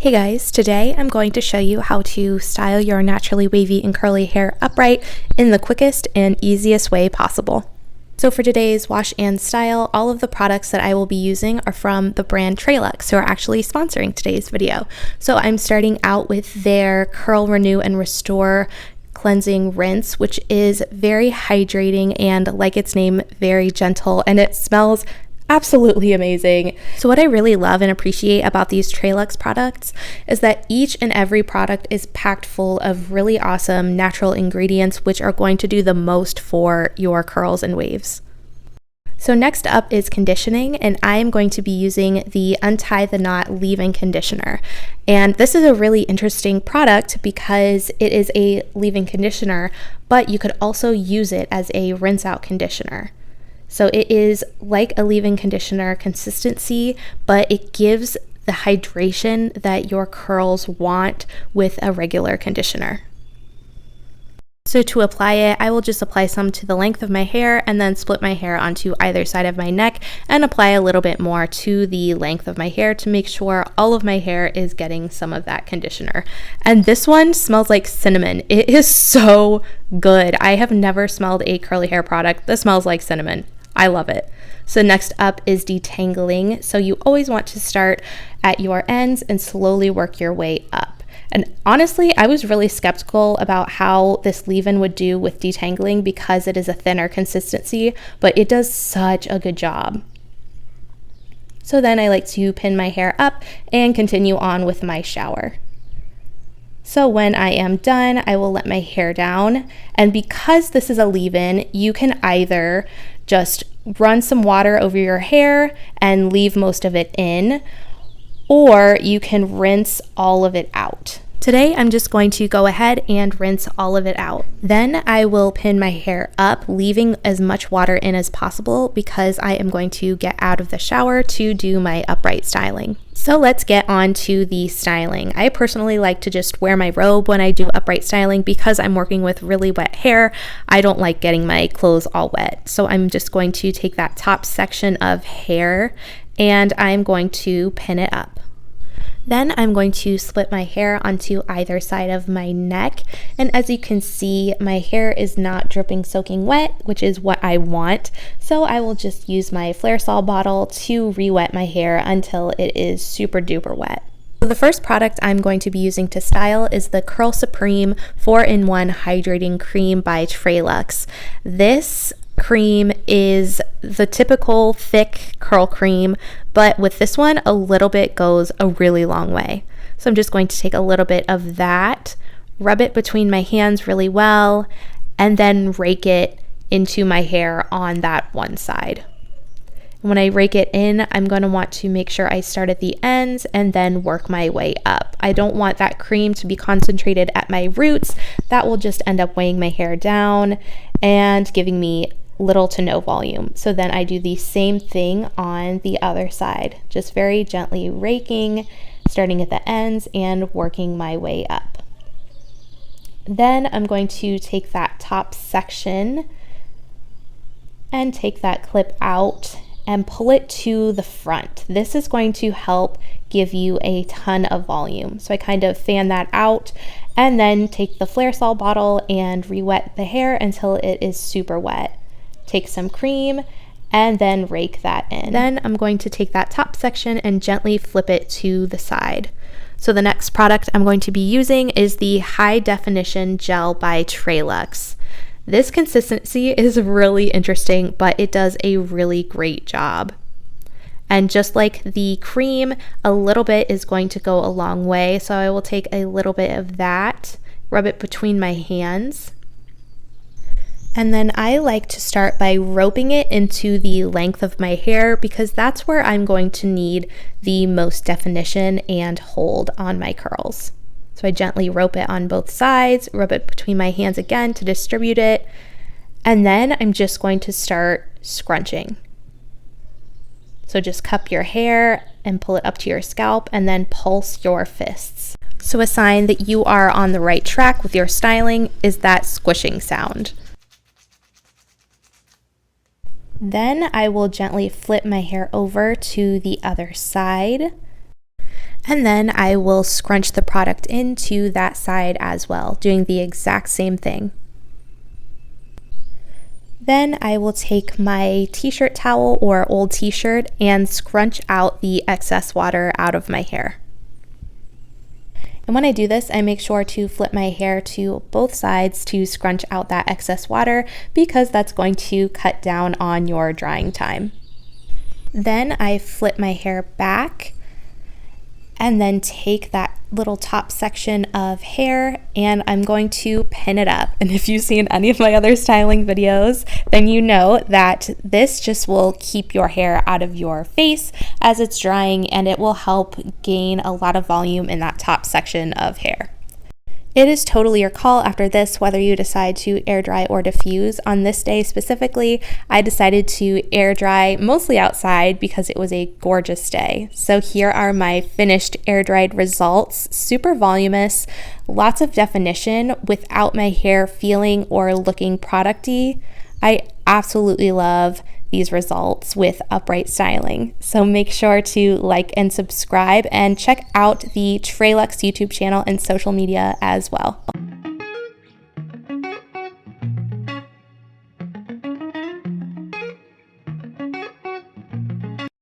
Hey guys, today I'm going to show you how to style your naturally wavy and curly hair upright in the quickest and easiest way possible. So for today's wash and style, all of the products that I will be using are from the brand TreLuxe, who are actually sponsoring today's video. So I'm starting out with their Curl, Renew, and Restore cleansing rinse, which is very hydrating and, like its name, very gentle, and it smells absolutely amazing. So what I really love and appreciate about these TreLuxe products is that each and every product is packed full of really awesome natural ingredients which are going to do the most for your curls and waves. So next up is conditioning, and I am going to be using the Untie the Knot leave-in conditioner. And this is a really interesting product because it is a leave-in conditioner, but you could also use it as a rinse-out conditioner. So it is like a leave-in conditioner consistency, but it gives the hydration that your curls want with a regular conditioner. So to apply it, I will just apply some to the length of my hair and then split my hair onto either side of my neck and apply a little bit more to the length of my hair to make sure all of my hair is getting some of that conditioner. And this one smells like cinnamon. It is so good. I have never smelled a curly hair product that smells like cinnamon. I love it. So next up is detangling. So you always want to start at your ends and slowly work your way up. And honestly, I was really skeptical about how this leave-in would do with detangling because it is a thinner consistency, but it does such a good job. So then I like to pin my hair up and continue on with my shower. So when I am done, I will let my hair down. And because this is a leave-in, you can either just run some water over your hair and leave most of it in, or you can rinse all of it out. Today, I'm just going to go ahead and rinse all of it out. Then I will pin my hair up, leaving as much water in as possible because I am going to get out of the shower to do my upright styling. So let's get on to the styling. I personally like to just wear my robe when I do upright styling because I'm working with really wet hair. I don't like getting my clothes all wet. So I'm just going to take that top section of hair and I'm going to pin it up. Then I'm going to split my hair onto either side of my neck, and as you can see, my hair is not dripping soaking wet, which is what I want, so I will just use my Flare Sol bottle to re-wet my hair until it is super duper wet. So the first product I'm going to be using to style is the Curl Supreme 4-in-1 Hydrating Cream by TreLuxe. This cream is the typical thick curl cream, but with this one, a little bit goes a really long way. So I'm just going to take a little bit of that, rub it between my hands really well, and then rake it into my hair on that one side. When I rake it in, I'm going to want to make sure I start at the ends and then work my way up. I don't want that cream to be concentrated at my roots. That will just end up weighing my hair down and giving me little to no volume. So then I do the same thing on the other side, just very gently raking, starting at the ends and working my way up. Then I'm going to take that top section and take that clip out and pull it to the front. This is going to help give you a ton of volume. So I kind of fan that out and then take the Flare Sol bottle and re-wet the hair until it is super wet. Take some cream and then rake that in. Then I'm going to take that top section and gently flip it to the side. So the next product I'm going to be using is the High Definition Gel by TreLuxe. This consistency is really interesting, but it does a really great job. And just like the cream, a little bit is going to go a long way. So I will take a little bit of that, rub it between my hands. And then I like to start by roping it into the length of my hair because that's where I'm going to need the most definition and hold on my curls. So I gently rope it on both sides, rub it between my hands again to distribute it, and then I'm just going to start scrunching. So just cup your hair and pull it up to your scalp and then pulse your fists. So a sign that you are on the right track with your styling is that squishing sound. Then I will gently flip my hair over to the other side. And then I will scrunch the product into that side as well, doing the exact same thing. Then I will take my t-shirt towel or old t-shirt and scrunch out the excess water out of my hair. And when I do this, I make sure to flip my hair to both sides to scrunch out that excess water because that's going to cut down on your drying time. Then I flip my hair back and then take that little top section of hair and I'm going to pin it up. And if you've seen any of my other styling videos, then you know that this just will keep your hair out of your face as it's drying, and it will help gain a lot of volume in that top section of hair. It is totally your call after this whether you decide to air dry or diffuse. On this day specifically, I decided to air dry mostly outside because it was a gorgeous day. So here are my finished air dried results. Super voluminous, lots of definition without my hair feeling or looking producty. I absolutely love these results with upright styling. So make sure to like and subscribe and check out the TreLuxe YouTube channel and social media as well.